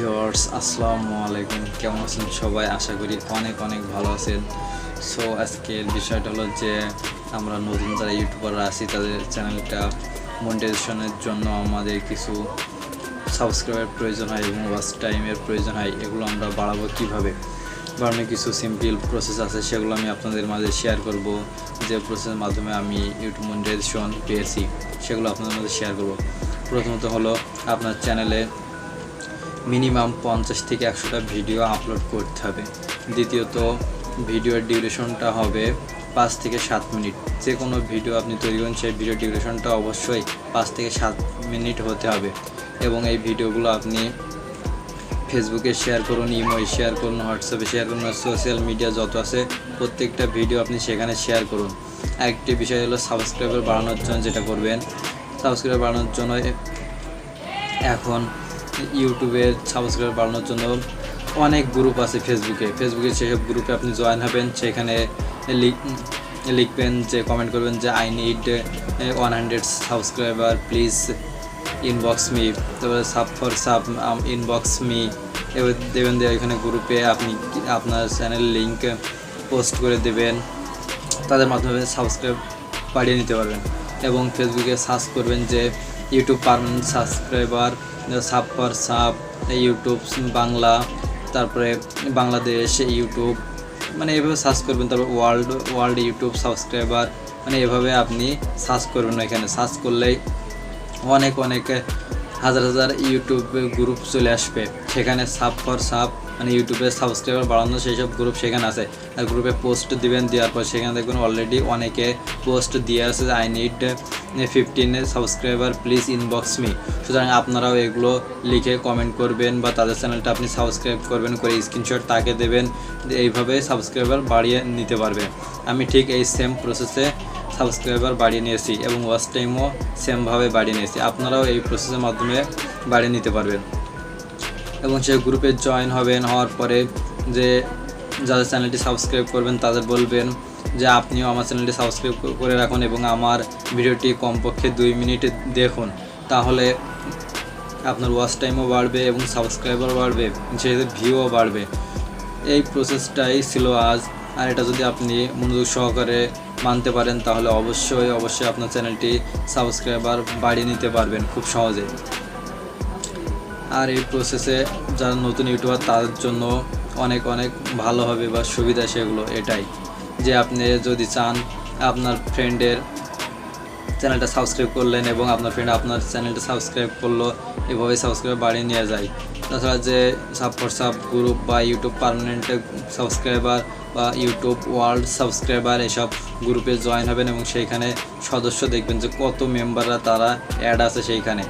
Viewers আসসালামু আলাইকুম, কেমন আছেন সবাই? আশা করি অনেক অনেক ভালো আছেন। সো আজকের বিষয়টা হলো যে আমরা নতুন যারা ইউটিউবাররা আছি তাদের চ্যানেলটা মনিটাইজেশনের জন্য আমাদের কিছু সাবস্ক্রাইবার প্রয়োজন হয় এবং ওয়াচ টাইমের প্রয়োজন হয়। এগুলো আমরা বাড়াবো কীভাবে, বাড়ানোর কিছু সিম্পল প্রসেস আছে, সেগুলো আমি আপনাদের মাঝে শেয়ার করব। যে প্রসেসের মাধ্যমে আমি ইউটিউব মনিটাইজেশন পেয়েছি সেগুলো আপনাদের মাঝে শেয়ার করব। প্রথমত হলো আপনার চ্যানেলে মিনিমাম 50 থেকে 100টা ভিডিও আপলোড করতে হবে। দ্বিতীয়ত ভিডিওর ডিউরেশনটা হবে 5 থেকে 7 মিনিট। যে কোনো ভিডিও আপনি তৈরি করেন সেই ভিডিও ডিউরেশনটা অবশ্যই 5 থেকে 7 মিনিট হতে হবে। এবং এই ভিডিওগুলো আপনি ফেসবুকে শেয়ার করুন, ইমোয় শেয়ার করুন, হোয়াটসঅ্যাপে শেয়ার করুন, সোশ্যাল মিডিয়া যত আছে প্রত্যেকটা ভিডিও আপনি সেখানে শেয়ার করুন। আরেকটি বিষয় হলো সাবস্ক্রাইবার বাড়ানোর জন্য যেটা করবেন, সাবস্ক্রাইবার বাড়ানোর জন্য এখন ইউটিউবের সাবস্ক্রাইবার বাড়ানোর জন্য অনেক গ্রুপ আছে ফেসবুকে সেসব গ্রুপে আপনি জয়েন হবেন। সেখানে লিখবেন যে কমেন্ট করবেন যে I need 100 subscriber, please inbox me, তারপরে sub for sub inbox me এবার দেবেন। দিয়ে এখানে গ্রুপে আপনি আপনার চ্যানেল লিঙ্ক পোস্ট করে দেবেন, তাদের মাধ্যমে সাবস্ক্রাইব বাড়িয়ে নিতে পারবেন। এবং ফেসবুকে সার্চ করবেন যে YouTube permanent subscriber, sub for sub YouTube Bangla, তারপরে বাংলাদেশ ইউটিউব, মানে এভাবে সার্চ করবেন। তারপর ওয়ার্ল্ড ইউটিউব সাবস্ক্রাইবার, মানে এভাবে আপনি সার্চ করবেন। এখানে সার্চ করলেই অনেক হাজার হাজার ইউটিউব গ্রুপ চলে আসবে। সেখানে সাব ফর সাব মানে ইউটিউবের সাবস্ক্রাইবার বাড়ানো সেই সব গ্রুপ সেখানে আছে। আর গ্রুপে পোস্ট দিবেন, দেওয়ার পর সেখানে দেখবেন অলরেডি অনেকে পোস্ট দিয়ে আছে I need 15 subscriber, please inbox me. সুতরাং আপনারাও এগুলো লিখে কমেন্ট করবেন বা তাদের চ্যানেলটা আপনি সাবস্ক্রাইব করবেন, করে স্ক্রিনশট তাকে দেবেন। এইভাবে সাবস্ক্রাইবার বাড়িয়ে নিতে পারবেন। আমি ঠিক এই সেম প্রসেসে সাবস্ক্রাইবার বাড়িয়ে নিয়েছি এবং ওয়াচ টাইমও সেমভাবে বাড়িয়ে নিয়েছি। আপনারাও এই প্রসেসের মাধ্যমে বাড়িয়ে নিতে পারবেন। এবং সেই গ্রুপে জয়েন হবেন, হওয়ার পরে যে যাদের চ্যানেলটি সাবস্ক্রাইব করবেন তাদের বলবেন যে আপনিও আমার চ্যানেলটি সাবস্ক্রাইব করে রাখুন এবং আমার ভিডিওটি কমপক্ষে 2 মিনিট দেখুন, তাহলে আপনার ওয়াচ টাইমও বাড়বে এবং সাবস্ক্রাইবার বাড়বে, সেক্ষেত্রে ভিউও বাড়বে। এই প্রসেসটাই ছিল আজ। আর এটা যদি আপনি মনোযোগ সহকারে মানতে পারেন তাহলে অবশ্যই আপনার চ্যানেলটি সাবস্ক্রাইবার বাড়িয়ে নিতে পারবেন খুব সহজে। আর এই প্রসেসে যারা নতুন ইউটিউবার তাদের জন্য অনেক ভালো হবে বা সুবিধা সেগুলো এটাই যে আপনি যদি চান আপনার ফ্রেন্ডের চ্যানেলটা সাবস্ক্রাইব করলেন এবং আপনার ফ্রেন্ড আপনার চ্যানেলটা সাবস্ক্রাইব করলো, এভাবে সাবস্ক্রাইব বাড়িয়ে নেওয়া যায়। তাছাড়া যে সাব ফর সাব গ্রুপ বা ইউটিউব পার্মানেন্ট সাবস্ক্রাইবার বা ইউটিউব ওয়ার্ল্ড সাবস্ক্রাইবার এসব গ্রুপে জয়েন হবেন এবং সেইখানে সদস্য দেখবেন যে কত মেম্বাররা তারা অ্যাড আছে। সেইখানে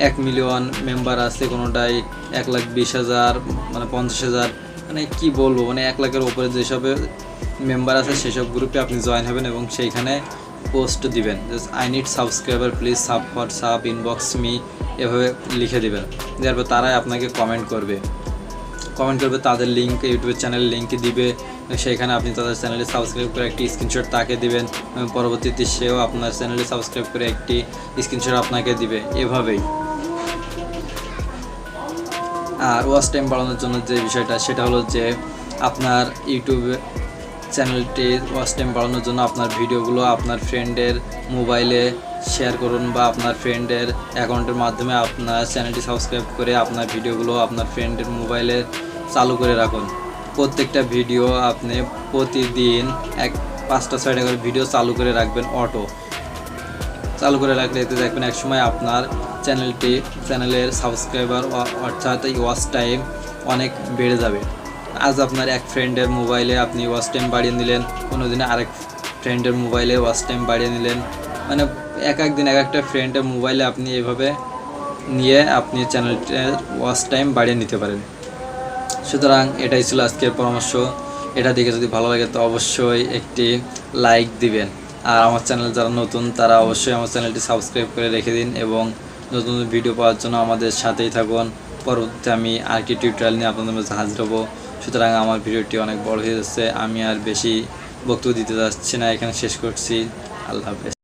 1 মিলিয়ন মেম্বার আছে, কোনোটাই 1,20,000 মানে 50,000, মানে কি বলবো, মানে 1 লাখের উপরে যেসব মেম্বার আছে সেসব গ্রুপে আপনি জয়েন হবেন এবং সেইখানে পোস্ট দিবেন I need subscriber, please sub for sub inbox me, এভাবে লিখে দেবেন। দেওয়ার পর তারাই আপনাকে কমেন্ট করবে, তাদের লিঙ্ক ইউটিউবের চ্যানেল লিঙ্ক দিবে। সেইখানে আপনি তাদের চ্যানেলে সাবস্ক্রাইব করে একটি স্ক্রিনশট তাকে দিবেন, পরবর্তীতে সেও আপনার চ্যানেলে সাবস্ক্রাইব করে একটি স্ক্রিনশট আপনাকে দিবে, এভাবেই। আর ওয়াচ টাইম বাড়ানোর জন্য যে বিষয়টা সেটা হলো যে আপনার ইউটিউব চ্যানেলটির ওয়াচ টাইম বাড়ানোর জন্য আপনার ভিডিওগুলো আপনার ফ্রেন্ডের মোবাইলে শেয়ার করুন বা আপনার ফ্রেন্ডের অ্যাকাউন্টের মাধ্যমে আপনার চ্যানেলটি সাবস্ক্রাইব করে আপনার ভিডিওগুলো আপনার ফ্রেন্ডের মোবাইলে চালু করে রাখুন। প্রত্যেকটা ভিডিও আপনি প্রতিদিন 5টা-6টা করে ভিডিও চালু করে রাখবেন, চালু করে রাখলে এতে দেখবেন একসময় আপনার চ্যানেলের সাবস্ক্রাইবার অর্থাৎ ওয়াচ টাইম অনেক বেড়ে যাবে। আজ আপনার এক ফ্রেন্ডের মোবাইলে আপনি ওয়াচ টাইম বাড়িয়ে নিলেন, কোনো দিনে আরেক ফ্রেন্ডের মোবাইলে ওয়াচ টাইম বাড়িয়ে নিলেন, মানে দিন একটা ফ্রেন্ডের মোবাইলে আপনি এভাবে নিয়ে আপনি চ্যানেলটির ওয়াচ টাইম বাড়িয়ে নিতে পারেন। সুতরাং এটাই ছিল আজকের পরামর্শ। এটা দেখে যদি ভালো লাগে তো অবশ্যই একটি লাইক দিবেন। আর আমার চ্যানেল যারা নতুন তারা অবশ্যই আমার চ্যানেলটি সাবস্ক্রাইব করে রেখে দিন এবং নতুন ভিডিও পাওয়ার জন্য আমাদের সাথেই থাকুন। পরবর্তীতে আমি আরেকটি টিউটোরিয়াল নিয়ে আপনাদের মাঝে হাজির হব। সুতরাং আমার ভিডিওটি অনেক বড় হয়ে যাচ্ছে, আমি আর বেশি বক্তব্য দিতে যাচ্ছি না, এখানে শেষ করছি। আল্লাহ হাফেজ।